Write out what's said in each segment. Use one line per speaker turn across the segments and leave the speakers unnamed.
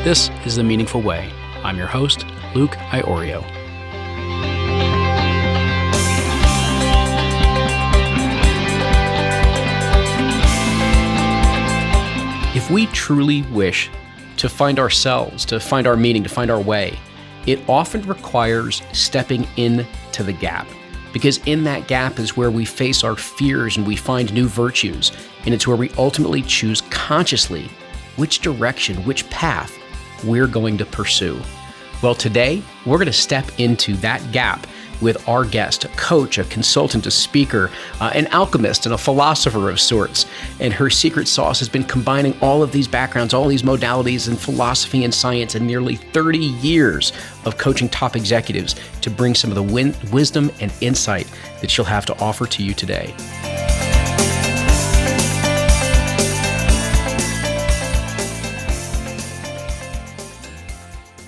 This is The Meaningful Way. I'm your host, Luke Iorio. If we truly wish to find ourselves, to find our meaning, to find our way, it often requires stepping into the gap. Because in that gap is where we face our fears and we find new virtues. And it's where we ultimately choose consciously which direction, which path we're going to pursue. Well, today, we're going to step into that gap with our guest, a coach, a consultant, a speaker, an alchemist, and a philosopher of sorts. And her secret sauce has been combining all of these backgrounds, all these modalities in philosophy and science, and nearly 30 years of coaching top executives to bring some of the wisdom and insight that she'll have to offer to you today.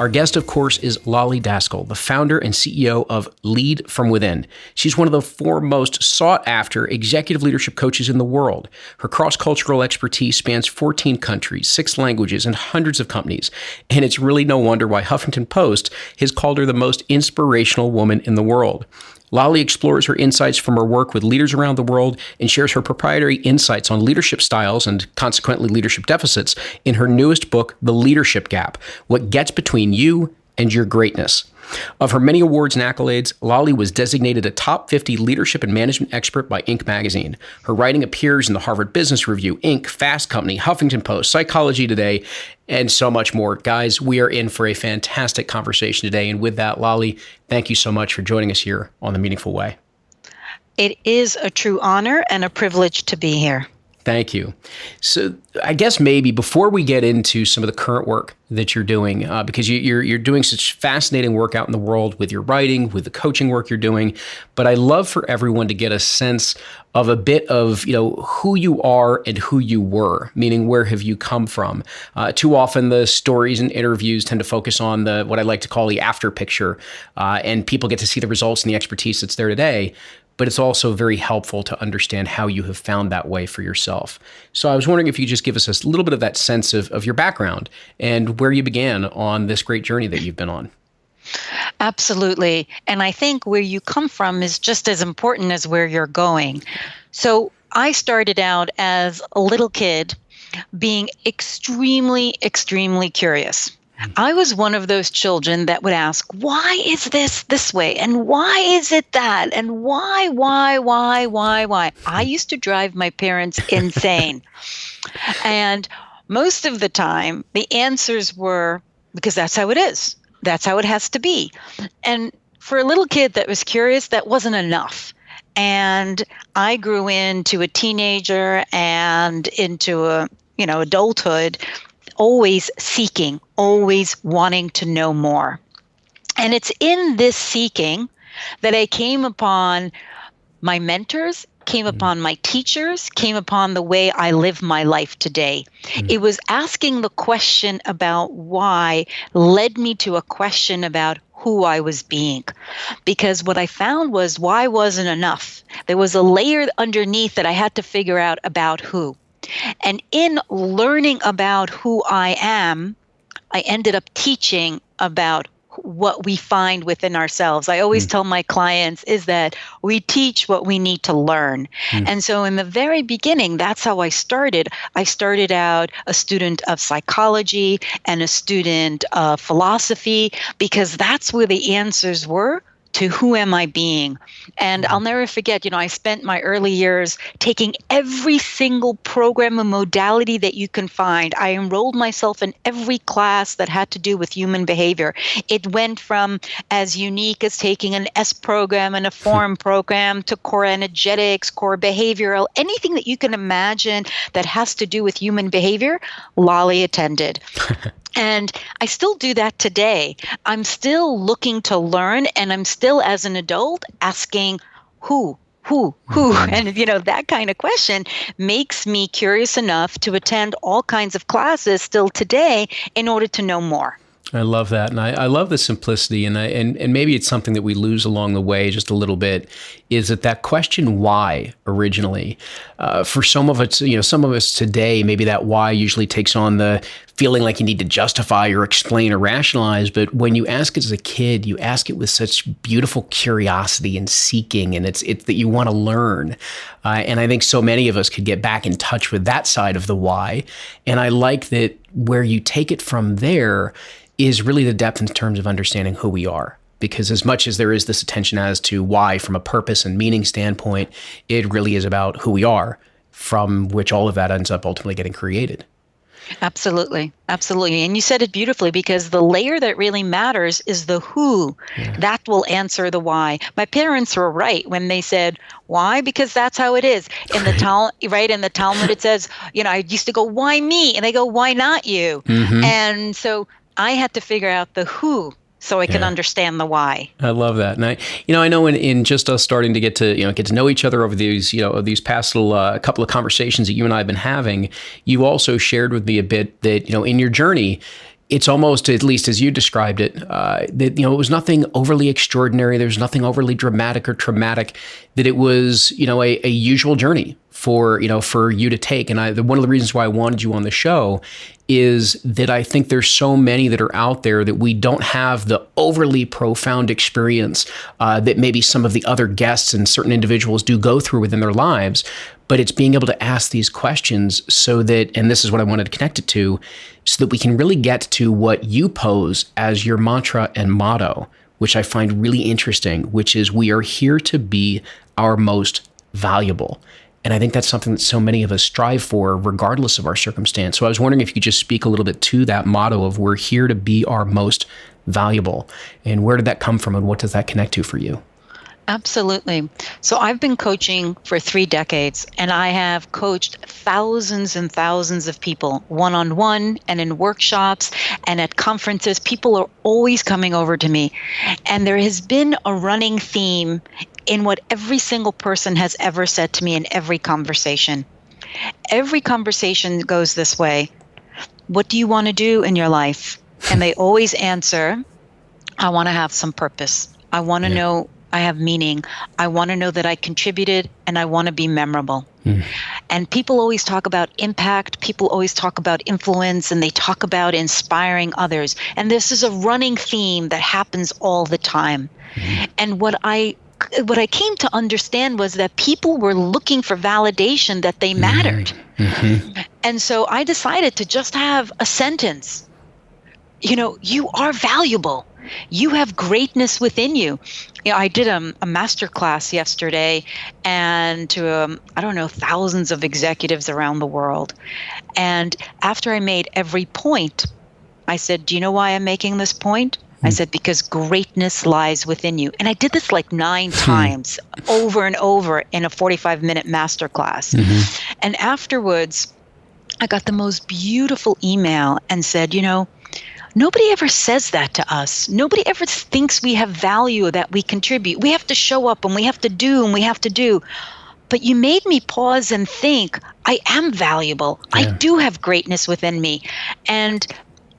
Our guest, of course, is Lolly Daskal, the founder and CEO of Lead From Within. She's one of the foremost sought-after executive leadership coaches in the world. Her cross-cultural expertise spans 14 countries, 6 languages, and hundreds of companies. And it's really no wonder why Huffington Post has called her the most inspirational woman in the world. Lolly explores her insights from her work with leaders around the world and shares her proprietary insights on leadership styles and consequently leadership deficits in her newest book, The Leadership Gap: What Gets Between You and Your Greatness. Of her many awards and accolades, Lolly was designated a top 50 leadership and management expert by Inc. magazine. Her writing appears in the Harvard Business Review, Inc., Fast Company, Huffington Post, Psychology Today, and so much more. Guys, we are in for a fantastic conversation today. And with that, Lolly, thank you so much for joining us here on The Meaningful Way.
It is a true honor and a privilege to be here.
Thank you. So I guess maybe before we get into some of the current work that you're doing, because you're doing such fascinating work out in the world with your writing, with the coaching work you're doing, but I love for everyone to get a sense of a bit of, who you are and who you were, meaning where have you come from? Too often the stories and interviews tend to focus on what I like to call the after picture, and people get to see the results and the expertise that's there today. But it's also very helpful to understand how you have found that way for yourself. So I was wondering if you could just give us a little bit of that sense of your background and where you began on this great journey that you've been on.
Absolutely. And I think where you come from is just as important as where you're going. So I started out as a little kid being extremely, extremely curious. I was one of those children that would ask, why is this way? And why is it that? And why? I used to drive my parents insane. And most of the time, the answers were, because that's how it is. That's how it has to be. And for a little kid that was curious, that wasn't enough. And I grew into a teenager and into adulthood, always seeking, always wanting to know more. And it's in this seeking that I came upon my mentors, came upon my teachers, came upon the way I live my life today. It was asking the question about why led me to a question about who I was being. Because what I found was why wasn't enough. There was a layer underneath that I had to figure out about who. And in learning about who I am, I ended up teaching about what we find within ourselves. I always tell my clients is that we teach what we need to learn. And so in the very beginning, that's how I started. I started out a student of psychology and a student of philosophy, because that's where the answers were to who am I being. And I'll never forget, I spent my early years taking every single program and modality that you can find. I enrolled myself in every class that had to do with human behavior. It went from as unique as taking an S program and a form program to core energetics, core behavioral, anything that you can imagine that has to do with human behavior, Lolly attended. And I still do that today. I'm still looking to learn, and I'm still, as an adult, asking who. And, that kind of question makes me curious enough to attend all kinds of classes still today in order to know more.
I love that. And I love the simplicity. And maybe it's something that we lose along the way just a little bit, is that question why originally, for some of us, some of us today, maybe that why usually takes on the feeling like you need to justify or explain or rationalize. But when you ask it as a kid, you ask it with such beautiful curiosity and seeking, and it's that you want to learn. And I think so many of us could get back in touch with that side of the why. And I like that where you take it from there is really the depth in terms of understanding who we are. Because as much as there is this attention as to why from a purpose and meaning standpoint, it really is about who we are, from which all of that ends up ultimately getting created.
Absolutely. Absolutely. And you said it beautifully, because the layer that really matters is the who. Yeah. That will answer the why. My parents were right when they said, why? Because that's how it is. In the right? In the Talmud, it says, I used to go, why me? And they go, why not you? Mm-hmm. And so I had to figure out the who, so I can understand the why. I
love that. And I know in just us starting to get to know each other over these past little couple of conversations that you and I have been having, you also shared with me a bit that, in your journey, it's almost, at least as you described it, that, it was nothing overly extraordinary. There's nothing overly dramatic or traumatic, that it was, a usual journey for you to take. And one of the reasons why I wanted you on the show is that I think there's so many that are out there that we don't have the overly profound experience that maybe some of the other guests and certain individuals do go through within their lives. But it's being able to ask these questions so that, and this is what I wanted to connect it to, so that we can really get to what you pose as your mantra and motto, which I find really interesting, which is we are here to be our most valuable. And I think that's something that so many of us strive for, regardless of our circumstance. So I was wondering if you could just speak a little bit to that motto of we're here to be our most valuable. And where did that come from, and what does that connect to for you?
Absolutely. So I've been coaching for 3 decades, and I have coached thousands and thousands of people one-on-one and in workshops and at conferences. People are always coming over to me. And there has been a running theme in what every single person has ever said to me in every conversation. Every conversation goes this way: what do you want to do in your life? And they always answer, I want to have some purpose. I want to know I have meaning. I want to know that I contributed, and I want to be memorable. And people always talk about impact. People always talk about influence, and they talk about inspiring others. And this is a running theme that happens all the time. And what I came to understand was that people were looking for validation that they mattered. And so I decided to just have a sentence. You are valuable. You have greatness within you. I did a master class yesterday, and to thousands of executives around the world. And after I made every point, I said, do you know why I'm making this point? I said, because greatness lies within you. And I did this like 9 times over and over in a 45-minute masterclass. And afterwards, I got the most beautiful email and said, nobody ever says that to us. Nobody ever thinks we have value, that we contribute. We have to show up, and we have to do, and we have to do. But you made me pause and think, I am valuable. I do have greatness within me. And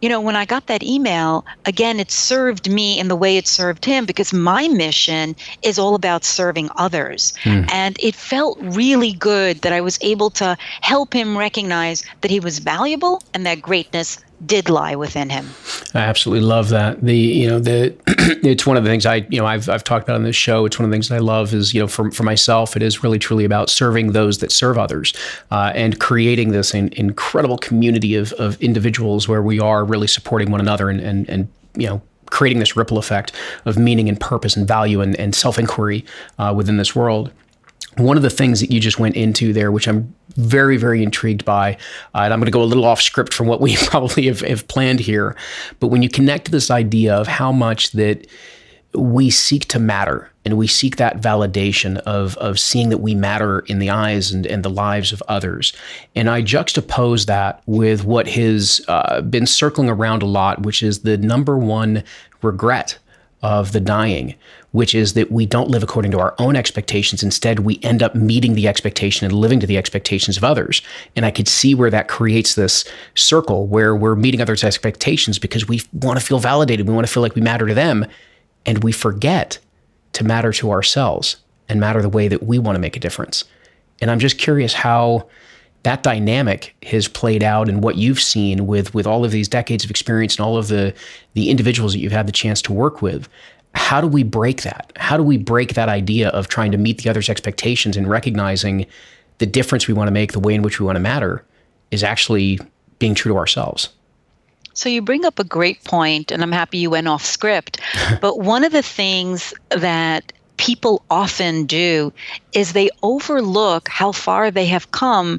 when I got that email, again, it served me in the way it served him, because my mission is all about serving others. And it felt really good that I was able to help him recognize that he was valuable and that greatness did lie within him.
I absolutely love that. It's one of the things I've talked about on this show. It's one of the things that I love is, for myself, it is really truly about serving those that serve others, and creating this incredible community of individuals where we are really supporting one another and creating this ripple effect of meaning and purpose and value and self-inquiry within this world. One of the things that you just went into there, which I'm very, very intrigued by, and I'm going to go a little off script from what we probably have planned here, but when you connect to this idea of how much that we seek to matter, and we seek that validation of seeing that we matter in the eyes and the lives of others. And I juxtapose that with what has been circling around a lot, which is the number one regret of the dying, which is that we don't live according to our own expectations. Instead, we end up meeting the expectation and living to the expectations of others. And I could see where that creates this circle where we're meeting others' expectations because we want to feel validated. We want to feel like we matter to them. And we forget to matter to ourselves and matter the way that we want to make a difference. And I'm just curious how that dynamic has played out and what you've seen with all of these decades of experience and all of the individuals that you've had the chance to work with. How do we break that? How do we break that idea of trying to meet the other's expectations and recognizing the difference we want to make, the way in which we want to matter, is actually being true to ourselves?
So you bring up a great point, and I'm happy you went off script. But one of the things that people often do is they overlook how far they have come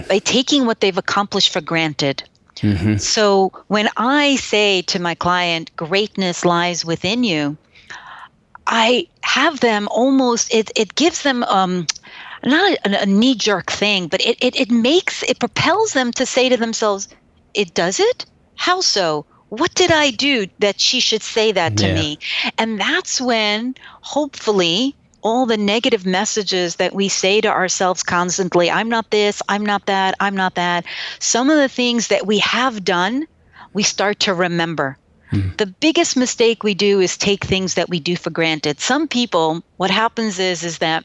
by taking what they've accomplished for granted. Mm-hmm. So when I say to my client, greatness lies within you, I have them almost, it gives them not a knee-jerk thing, but it propels them to say to themselves, it does it? How so? What did I do that she should say that to me? And that's when, hopefully, all the negative messages that we say to ourselves constantly, I'm not this, I'm not that, I'm not that, some of the things that we have done, we start to remember. The biggest mistake we do is take things that we do for granted. Some people, what happens is that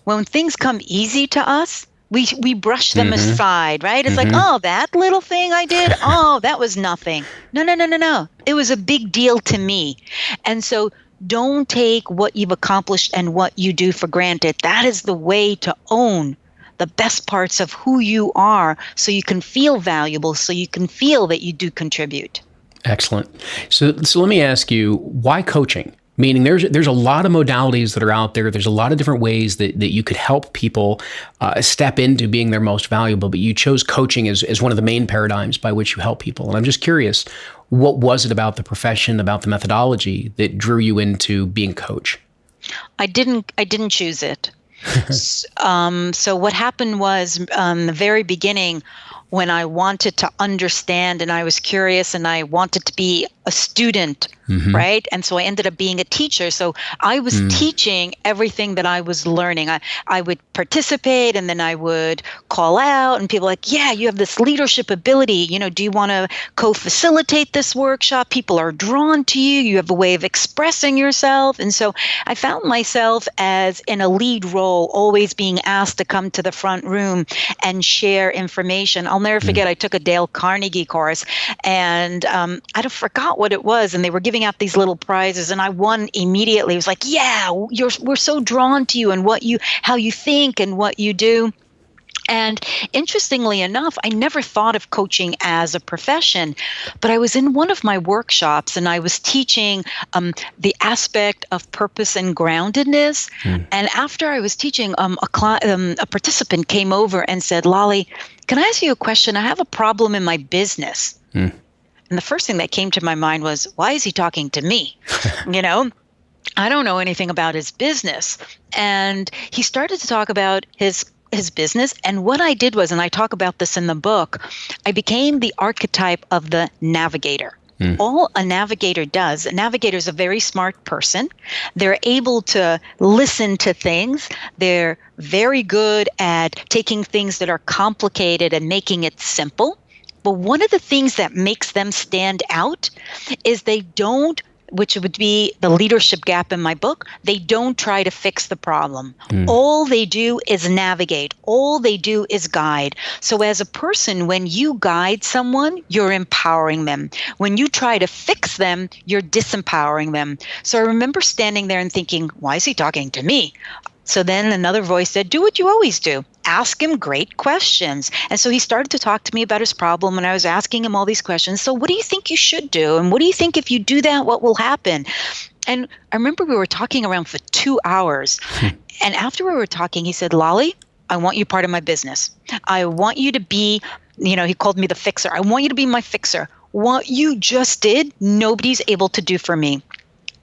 when things come easy to us, we brush them aside, right? It's like, oh, that little thing I did, oh, that was nothing. No. It was a big deal to me. And so don't take what you've accomplished and what you do for granted. That is the way to own the best parts of who you are so you can feel valuable, so you can feel that you do contribute.
Excellent. So let me ask you, why coaching? Meaning there's a lot of modalities that are out there. There's a lot of different ways that you could help people step into being their most valuable, but you chose coaching as one of the main paradigms by which you help people. And I'm just curious, what was it about the profession, about the methodology that drew you into being a coach?
I didn't choose it. So what happened was, the very beginning, when I wanted to understand and I was curious and I wanted to be a student, right? And so I ended up being a teacher. So I was teaching everything that I was learning. I would participate and then I would call out and people were like, yeah, you have this leadership ability. Do you want to co-facilitate this workshop? People are drawn to you. You have a way of expressing yourself. And so I found myself as in a lead role, always being asked to come to the front room and share information. I'll never forget, I took a Dale Carnegie course and I forgot what it was. And they were giving out these little prizes and I won immediately. It was like, yeah, we're so drawn to you and how you think and what you do. And interestingly enough, I never thought of coaching as a profession, but I was in one of my workshops and I was teaching the aspect of purpose and groundedness. And after I was teaching, a participant came over and said, Lolly, can I ask you a question? I have a problem in my business. And the first thing that came to my mind was, why is he talking to me? I don't know anything about his business. And he started to talk about his business. And what I did was, and I talk about this in the book, I became the archetype of the navigator. All a navigator does, a navigator is a very smart person. They're able to listen to things. They're very good at taking things that are complicated and making it simple. But one of the things that makes them stand out is they don't, which would be the leadership gap in my book, they don't try to fix the problem. All they do is navigate. All they do is guide. So as a person, when you guide someone, you're empowering them. When you try to fix them, you're disempowering them. So I remember standing there and thinking, why is he talking to me? So then another voice said, do what you always do. Ask him great questions. And so he started to talk to me about his problem, and I was asking him all these questions. So what do you think you should do? And what do you think if you do that, what will happen? And I remember we were talking around for 2 hours. And after we were talking, he said, Lolly, I want you part of my business. I want you to be, he called me the fixer. I want you to be my fixer. What you just did, nobody's able to do for me.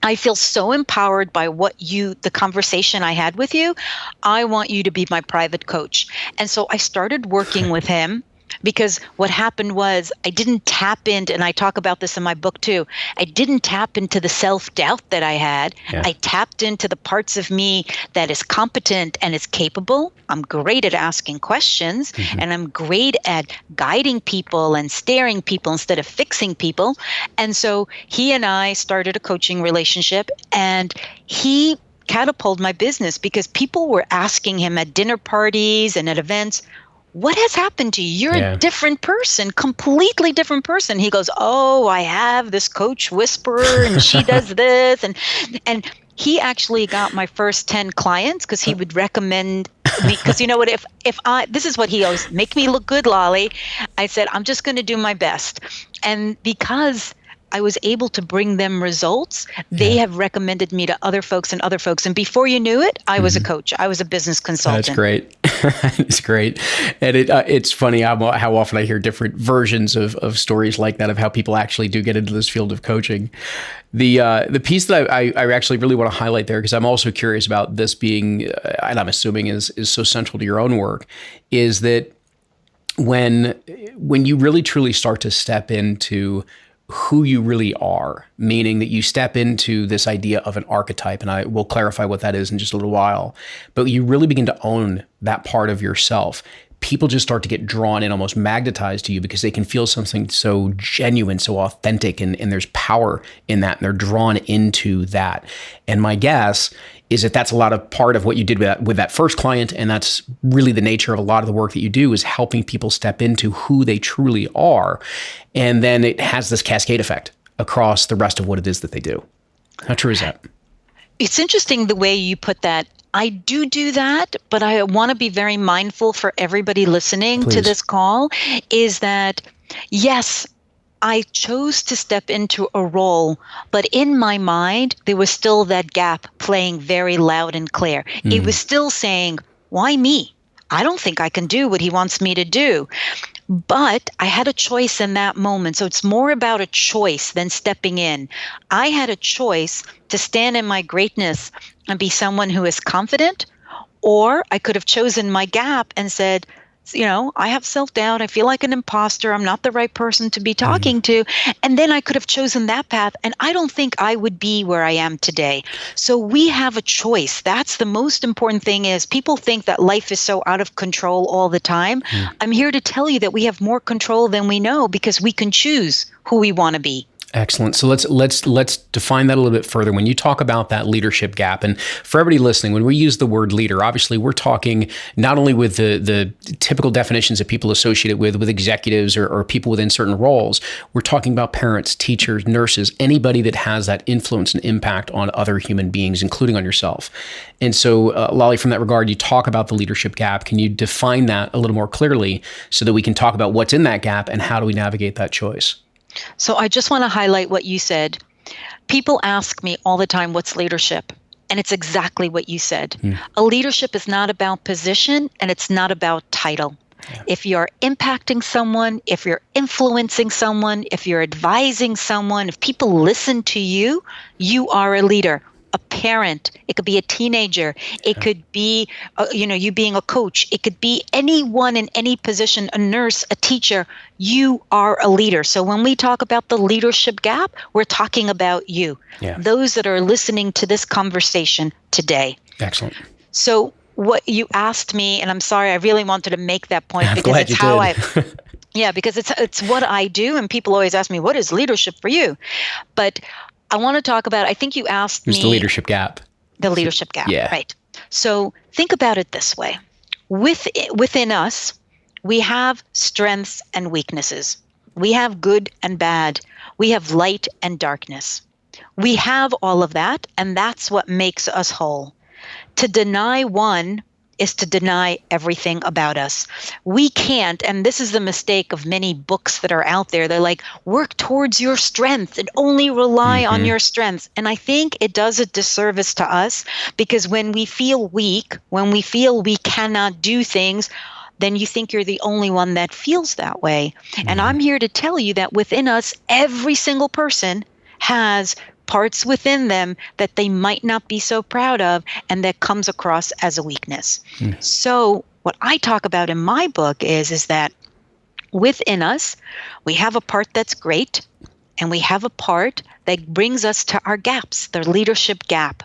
I feel so empowered by the conversation I had with you. I want you to be my private coach. And so I started working with him Because what happened was I didn't tap into, and I talk about this in my book too, I didn't tap into the self-doubt that I had.
Yeah.
I tapped into the parts of me that is competent and is capable. I'm great at asking questions, and I'm great at guiding people and steering people instead of fixing people. And so he and I started a coaching relationship, and he catapulted my business because people were asking him at dinner parties and at events, what has happened to you? You're a different person, completely different person. He goes, oh, I have this coach whisperer and she does this. And he actually got my first 10 clients because he would recommend me. Because you know what, this is what he always, make me look good, Lolly. I said, I'm just going to do my best. And because I was able to bring them results, they have recommended me to other folks and other folks. And before you knew it, I was a coach. I was a business consultant.
That's great. It's great. And it's funny how often I hear different versions of stories like that, of how people actually do get into this field of coaching. The piece that I actually really want to highlight there, because I'm also curious about this being, and I'm assuming is so central to your own work, is that when you really truly start to step into who you really are, meaning that you step into this idea of an archetype, and I will clarify what that is in just a little while, but you really begin to own that part of yourself. People just start to get drawn in, almost magnetized to you, because they can feel something so genuine, so authentic, and there's power in that, and they're drawn into that. And my guess is that that's a lot of part of what you did with that first client, and that's really the nature of a lot of the work that you do, is helping people step into who they truly are. And then it has this cascade effect across the rest of what it is that they do. How true is that?
It's interesting the way you put that. I do that, but I want to be very mindful for everybody listening to this call, is that, yes, I chose to step into a role, but in my mind, there was still that gap playing very loud and clear. It was still saying, why me? I don't think I can do what he wants me to do. But I had a choice in that moment. So it's more about a choice than stepping in. I had a choice to stand in my greatness and be someone who is confident, or I could have chosen my gap and said, you know, I have self-doubt. I feel like an imposter. I'm not the right person to be talking to. And then I could have chosen that path. And I don't think I would be where I am today. So we have a choice. That's the most important thing. Is people think that life is so out of control all the time. I'm here to tell you that we have more control than we know, because we can choose who we want to be.
Excellent. So let's define that a little bit further. When you talk about that leadership gap, and for everybody listening, when we use the word leader, obviously we're talking not only with the typical definitions that people associate it with executives or people within certain roles. We're talking about parents, teachers, nurses, anybody that has that influence and impact on other human beings, including on yourself. And so, Lolly, from that regard, you talk about the leadership gap. Can you define that a little more clearly so that we can talk about what's in that gap and how do we navigate that choice?
So I just want to highlight what you said. People ask me all the time, what's leadership? And it's exactly what you said. A leadership is not about position, and it's not about title. Yeah. If you're impacting someone, if you're influencing someone, if you're advising someone, if people listen to you, you are a leader. A parent, it could be a teenager, it could be, you being a coach, it could be anyone in any position, a nurse, a teacher. You are a leader. So when we talk about the leadership gap, we're talking about you, those that are listening to this conversation today.
Excellent.
So what you asked me, and I'm sorry, I really wanted to make that point because it's how because it's what I do, and people always ask me, what is leadership for you? But I want to talk about, I think you asked me.
It's the leadership gap.
The leadership gap, right. So think about it this way. Within us, we have strengths and weaknesses. We have good and bad. We have light and darkness. We have all of that, and that's what makes us whole. To deny one is to deny everything about us. We can't, and this is the mistake of many books that are out there. They're like, work towards your strength and only rely on your strengths. And I think it does a disservice to us, because when we feel weak, when we feel we cannot do things, then you think you're the only one that feels that way. And I'm here to tell you that within us, every single person has parts within them that they might not be so proud of, and that comes across as a weakness. So what I talk about in my book is that Within us, we have a part that's great, and we have a part that brings us to our gaps, the leadership gap.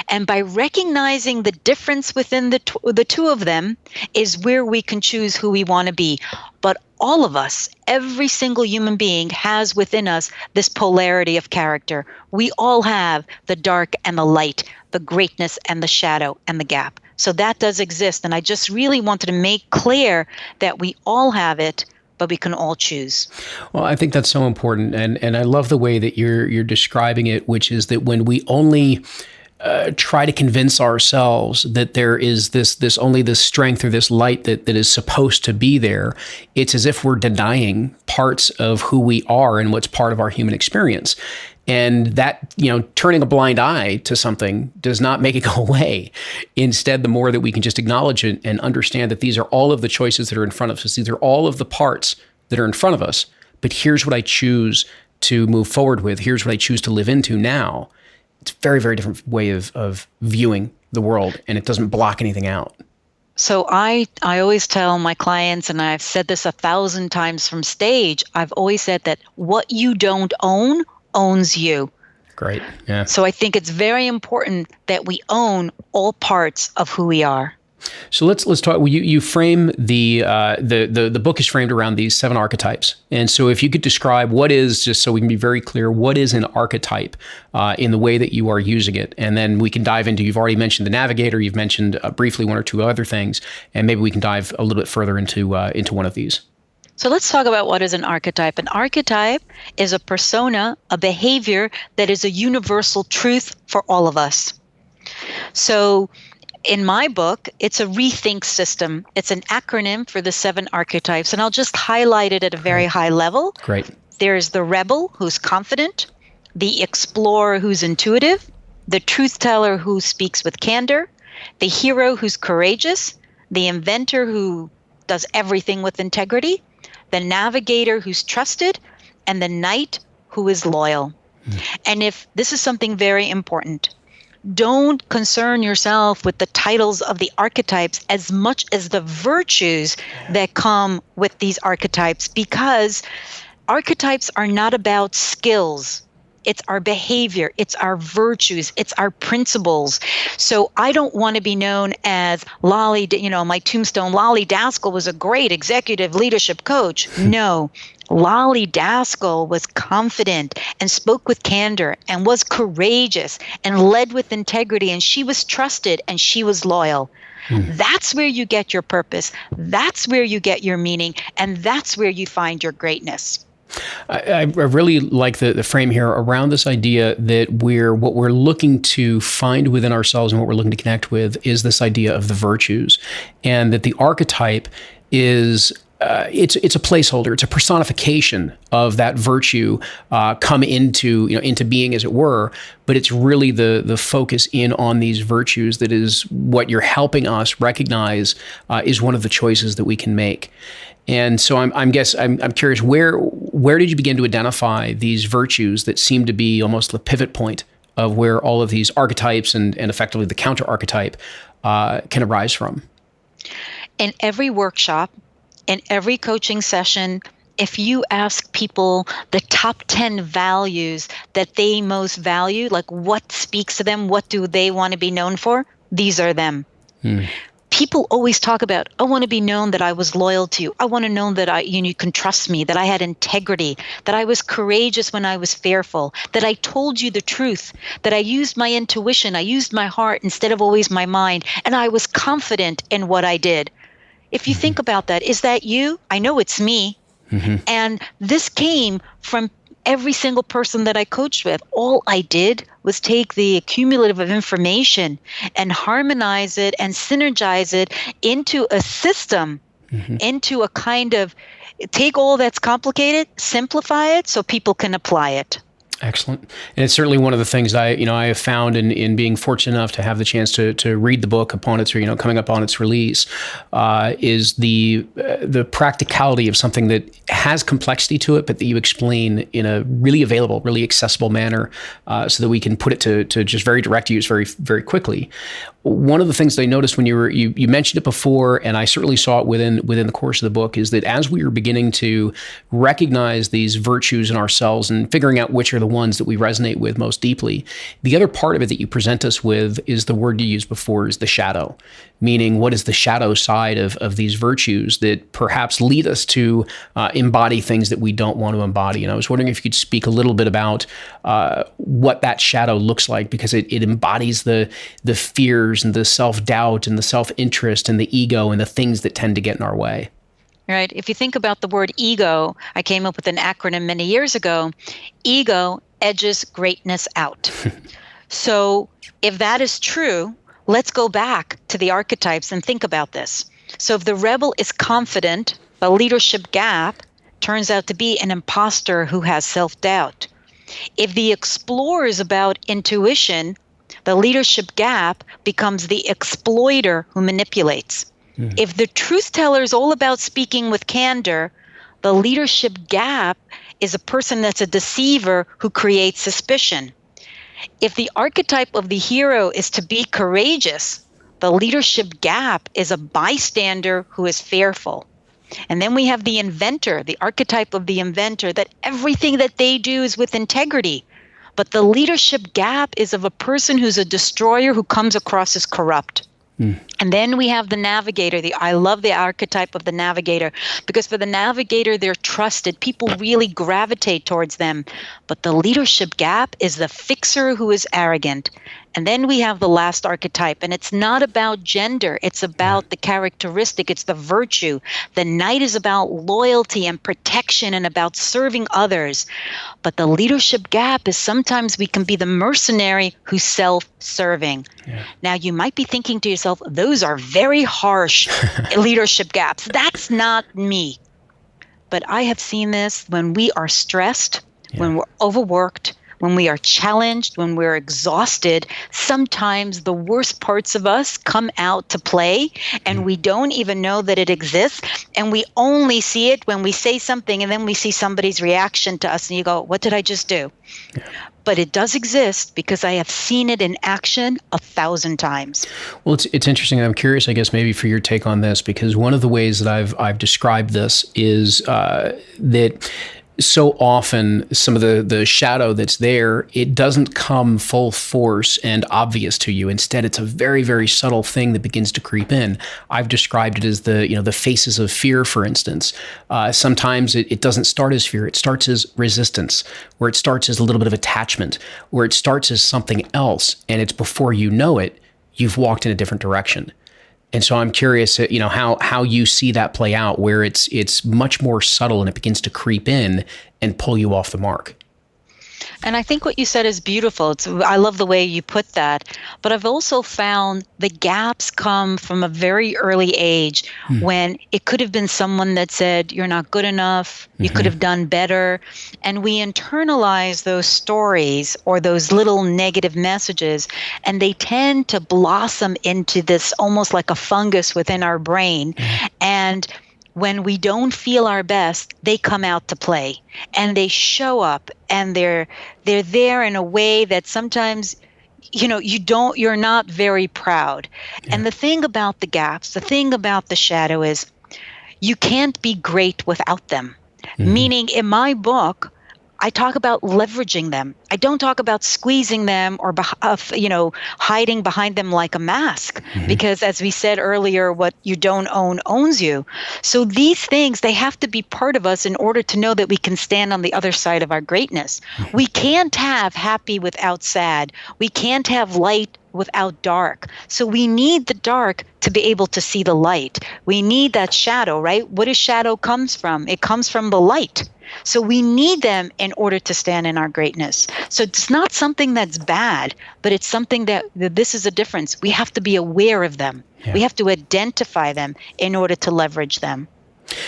And by recognizing the difference within the two of them is where we can choose who we want to be. But all of us, every single human being has within us this polarity of character. We all have the dark and the light, the greatness and the shadow and the gap. So that does exist. And I just really wanted to make clear that we all have it, but we can all choose.
Well, I think that's so important. And I love the way that you're describing it, which is that when we only try to convince ourselves that there is this only this strength or this light that is supposed to be there, it's as if we're denying parts of who we are and what's part of our human experience. And that, turning a blind eye to something does not make it go away. Instead, the more that we can just acknowledge it and understand that these are all of the choices that are in front of us, these are all of the parts that are in front of us, but here's what I choose to move forward with. Here's what I choose to live into now. It's a very, very different way of viewing the world, and it doesn't block anything out.
So I always tell my clients, and I've said this 1,000 times from stage, I've always said that what you don't own owns you.
Great. Yeah.
So I think it's very important that we own all parts of who we are.
So let's talk. You frame the book is framed around these 7 archetypes, and so if you could describe what is, just so we can be very clear, what is an archetype in the way that you are using it, and then we can dive into. You've already mentioned the navigator. You've mentioned briefly 1 or 2 other things, and maybe we can dive a little bit further into one of these.
So let's talk about what is an archetype. An archetype is a persona, a behavior that is a universal truth for all of us. So in my book, it's a rethink system. It's an acronym for the 7 archetypes, and I'll just highlight it at a very high level.
Great.
There's the rebel, who's confident, the explorer, who's intuitive, the truth teller, who speaks with candor, the hero, who's courageous, the inventor, who does everything with integrity, the navigator, who's trusted, and the knight, who is loyal. And if this is something very important, don't concern yourself with the titles of the archetypes as much as the virtues that come with these archetypes, because archetypes are not about skills. It's our behavior, it's our virtues, it's our principles. So I don't want to be known as Lolly, my tombstone, Lolly Daskal was a great executive leadership coach. No, Lolly Daskal was confident and spoke with candor and was courageous and led with integrity, and she was trusted and she was loyal. That's where you get your purpose. That's where you get your meaning, and that's where you find your greatness.
I really like the frame here around this idea that what we're looking to find within ourselves and what we're looking to connect with is this idea of the virtues, and that the archetype is it's a placeholder. It's a personification of that virtue come into being, as it were. But it's really the focus in on these virtues that is what you're helping us recognize is one of the choices that we can make. And so I'm curious, where did you begin to identify these virtues that seem to be almost the pivot point of where all of these archetypes and effectively the counter archetype can arise from?
In every workshop, in every coaching session, if you ask people the top 10 values that they most value, like what speaks to them, what do they want to be known for, these are them. People always talk about, I want to be known that I was loyal to you. I want to know that you can trust me, that I had integrity, that I was courageous when I was fearful, that I told you the truth, that I used my intuition, I used my heart instead of always my mind, and I was confident in what I did. If you think about that, is that you? I know it's me. And this came from every single person that I coached with. All I did was take the accumulative of information and harmonize it and synergize it into a system, into a kind of take all that's complicated, simplify it so people can apply it.
Excellent. And it's certainly one of the things I have found in being fortunate enough to have the chance to read the book upon its, coming up on its release, is the practicality of something that has complexity to it, but that you explain in a really available, really accessible manner, so that we can put it to just very direct use very, very quickly. One of the things that I noticed when you mentioned it before, and I certainly saw it within the course of the book, is that as we were beginning to recognize these virtues in ourselves and figuring out which are the ones that we resonate with most deeply, the other part of it that you present us with is the word you used before, is the shadow. Meaning, what is the shadow side of these virtues that perhaps lead us to embody things that we don't want to embody? And I was wondering if you could speak a little bit about what that shadow looks like, because it embodies the fears and the self-doubt and the self-interest and the ego and the things that tend to get in our way.
Right. If you think about the word ego, I came up with an acronym many years ago. Ego edges greatness out. So if that is true, let's go back to the archetypes and think about this. So if the rebel is confident, the leadership gap turns out to be an imposter who has self-doubt. If the explorer is about intuition, the leadership gap becomes the exploiter who manipulates. If the truth teller is all about speaking with candor, the leadership gap is a person that's a deceiver who creates suspicion. If the archetype of the hero is to be courageous, the leadership gap is a bystander who is fearful. And then we have the inventor, the archetype of the inventor, that everything that they do is with integrity. But the leadership gap is of a person who's a destroyer who comes across as corrupt. And then we have the navigator. I love the archetype of the navigator, because for the navigator, they're trusted. People really gravitate towards them. But the leadership gap is the fixer who is arrogant. And then we have the last archetype, and it's not about gender. It's about the characteristic. It's the virtue. The knight is about loyalty and protection and about serving others. But the leadership gap is sometimes we can be the mercenary who's self-serving. Now, you might be thinking to yourself, those are very harsh leadership gaps. That's not me. But I have seen this when we are stressed, when we're overworked, when we are challenged, when we're exhausted. Sometimes the worst parts of us come out to play, and we don't even know that it exists. And we only see it when we say something, and then we see somebody's reaction to us, and you go, what did I just do? But it does exist because I have seen it in action 1,000 times.
Well, it's interesting. I'm curious, I guess, maybe for your take on this, because one of the ways that I've described this is that so often some of the shadow that's there, it doesn't come full force and obvious to you. Instead, it's a very, very subtle thing that begins to creep in. I've described it as the faces of fear, for instance. Sometimes it doesn't start as fear. It starts as resistance, or it starts as a little bit of attachment, or it starts as something else. And it's before you know it, you've walked in a different direction. And so I'm curious, how you see that play out, where it's much more subtle and it begins to creep in and pull you off the mark.
And I think what you said is beautiful. I love the way you put that. But I've also found the gaps come from a very early age when it could have been someone that said, you're not good enough, you could have done better. And we internalize those stories or those little negative messages, and they tend to blossom into this almost like a fungus within our brain. And when we don't feel our best, they come out to play, and they show up, and they're there in a way that sometimes, you're not very proud. And the thing about the gaps, the thing about the shadow is you can't be great without them. Meaning in my book, I talk about leveraging them. I don't talk about squeezing them or hiding behind them like a mask, because as we said earlier, what you don't own owns you. So these things, they have to be part of us in order to know that we can stand on the other side of our greatness. We can't have happy without sad. We can't have light without dark. So we need the dark to be able to see the light. We need that shadow, right? What does shadow comes from? It comes from the light. So we need them in order to stand in our greatness. So it's not something that's bad, but it's something that this is a difference. We have to be aware of them. We have to identify them in order to leverage them.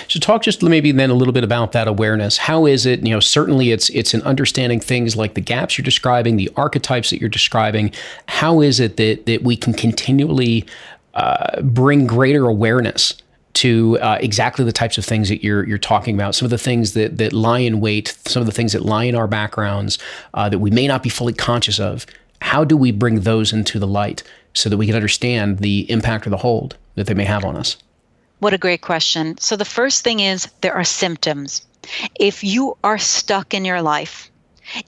It's So talk just maybe then a little bit about that awareness. How is it, certainly it's in understanding things like the gaps you're describing, the archetypes that you're describing. How is it that we can continually bring greater awareness to exactly the types of things that you're talking about, some of the things that lie in wait, some of the things that lie in our backgrounds that we may not be fully conscious of? How do we bring those into the light so that we can understand the impact or the hold that they may have on us?
What a great question. So the first thing is there are symptoms. If you are stuck in your life,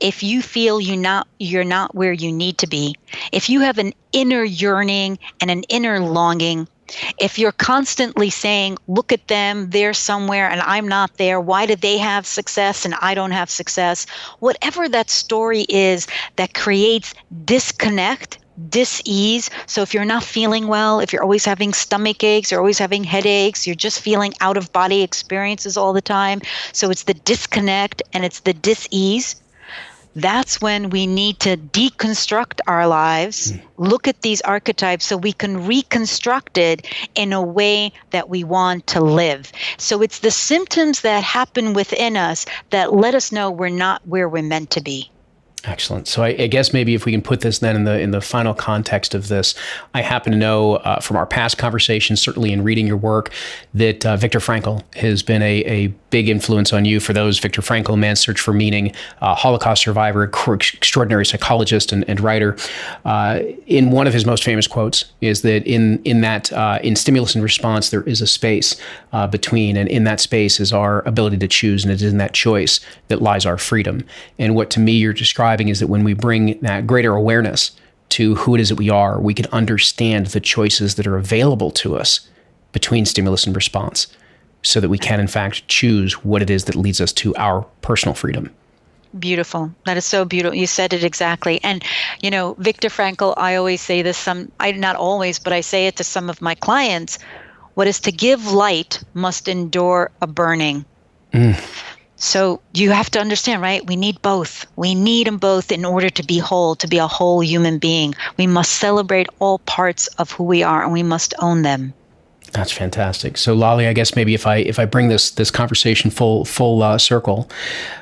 if you feel you're not where you need to be, if you have an inner yearning and an inner longing, if you're constantly saying, look at them, they're somewhere and I'm not there, why did they have success and I don't have success? Whatever that story is that creates disconnect, dis-ease. So if you're not feeling well, if you're always having stomach aches, you're always having headaches, you're just feeling out of body experiences all the time. So it's the disconnect and it's the dis-ease. That's when we need to deconstruct our lives, look at these archetypes so we can reconstruct it in a way that we want to live. So it's the symptoms that happen within us that let us know we're not where we're meant to be.
Excellent. So I guess maybe if we can put this then in the final context of this, I happen to know from our past conversations, certainly in reading your work, that Viktor Frankl has been a big influence on you. For those, Viktor Frankl, Man's Search for Meaning, Holocaust survivor, extraordinary psychologist and writer. In one of his most famous quotes is that in stimulus and response, there is a space between, and in that space is our ability to choose, and it is in that choice that lies our freedom. And what to me you're describing is that when we bring that greater awareness to who it is that we are, we can understand the choices that are available to us between stimulus and response so that we can, in fact, choose what it is that leads us to our personal freedom.
Beautiful. That is so beautiful. You said it exactly. And, Viktor Frankl, I always say this, not always, but I say it to some of my clients. What is to give light must endure a burning. So you have to understand, right? We need both. We need them both in order to be whole, to be a whole human being. We must celebrate all parts of who we are, and we must own them.
That's fantastic. So Lolly, I guess maybe if I bring this conversation full circle,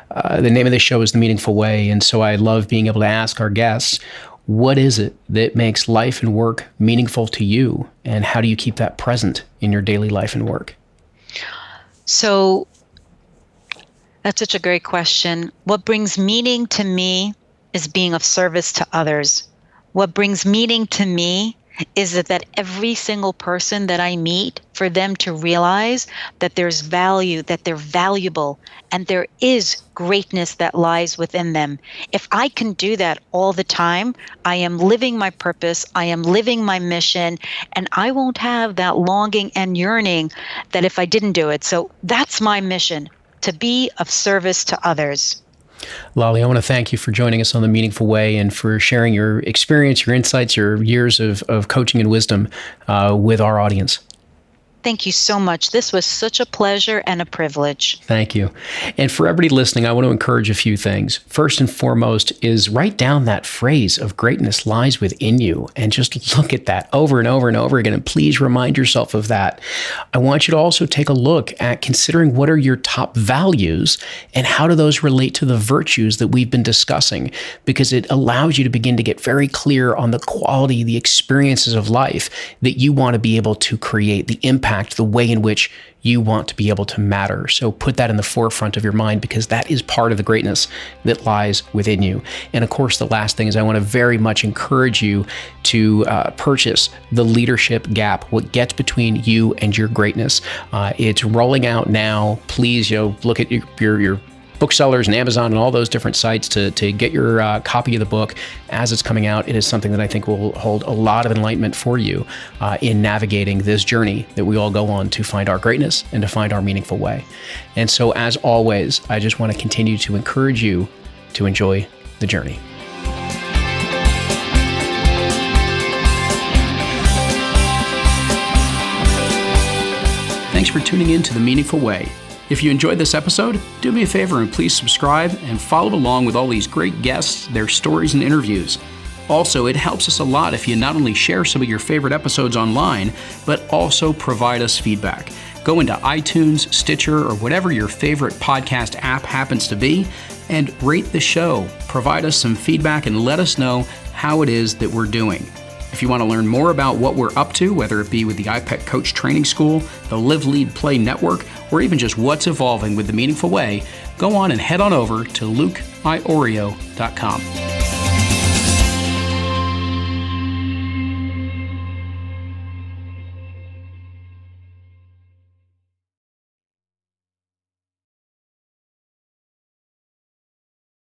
the name of this show is The Meaningful Way. And so I love being able to ask our guests, what is it that makes life and work meaningful to you? And how do you keep that present in your daily life and work?
So that's such a great question. What brings meaning to me is being of service to others. What brings meaning to me is that every single person that I meet, for them to realize that there's value, that they're valuable, and there is greatness that lies within them. If I can do that all the time, I am living my purpose, I am living my mission, and I won't have that longing and yearning that if I didn't do it. So that's my mission, to be of service to others.
Lolly, I want to thank you for joining us on The Meaningful Way and for sharing your experience, your insights, your years of coaching and wisdom with our audience.
Thank you so much. This was such a pleasure and a privilege.
Thank you. And for everybody listening, I want to encourage a few things. First and foremost is write down that phrase of greatness lies within you and just look at that over and over and over again. And please remind yourself of that. I want you to also take a look at considering what are your top values and how do those relate to the virtues that we've been discussing, because it allows you to begin to get very clear on the quality, the experiences of life that you want to be able to create, the impact, the way in which you want to be able to matter. So put that in the forefront of your mind, because that is part of the greatness that lies within you. And of course, the last thing is I want to very much encourage you to purchase The Leadership Gap, what gets between you and your greatness. It's rolling out now. Please, look at your booksellers and Amazon and all those different sites to get your copy of the book as it's coming out. It is something that I think will hold a lot of enlightenment for you in navigating this journey that we all go on to find our greatness and to find our meaningful way. And so, as always, I just want to continue to encourage you to enjoy the journey. Thanks for tuning in to The Meaningful Way. If you enjoyed this episode, do me a favor and please subscribe and follow along with all these great guests, their stories and interviews. Also, it helps us a lot if you not only share some of your favorite episodes online, but also provide us feedback. Go into iTunes, Stitcher, or whatever your favorite podcast app happens to be, and rate the show. Provide us some feedback and let us know how it is that we're doing. If you want to learn more about what we're up to, whether it be with the IPEC Coach Training School, the Live, Lead, Play Network, or even just what's evolving with The Meaningful Way, go on and head on over to lukeiorio.com.